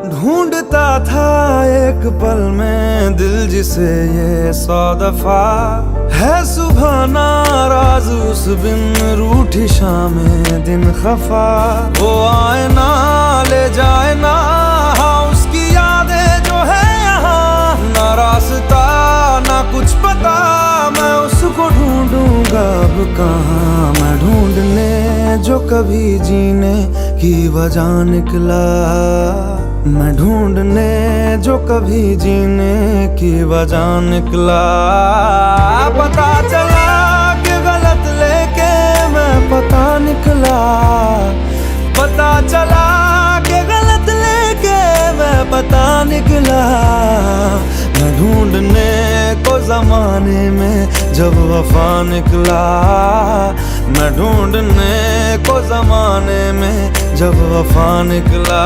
ढूंढता था एक पल में दिल जिसे ये 100 दफा है सुबह नाराज उस बिन रूठी शामें दिन खफा। वो आए ना ले जाए ना उसकी यादें जो है यहाँ, ना रास्ता ना कुछ पता मैं उसको ढूंढूंगा अब कहाँ। मैं ढूंढने जो कभी जीने की वजह निकला, मैं ढूंढने जो कभी जीने की वजह निकला। पता चला कि गलत लेके मैं पता निकला, पता चला कि गलत लेके मैं पता निकला। मैं ढूंढने को जमाने में जब वफा निकला, मैं ढूंढने को जमाने में जब वफा निकला।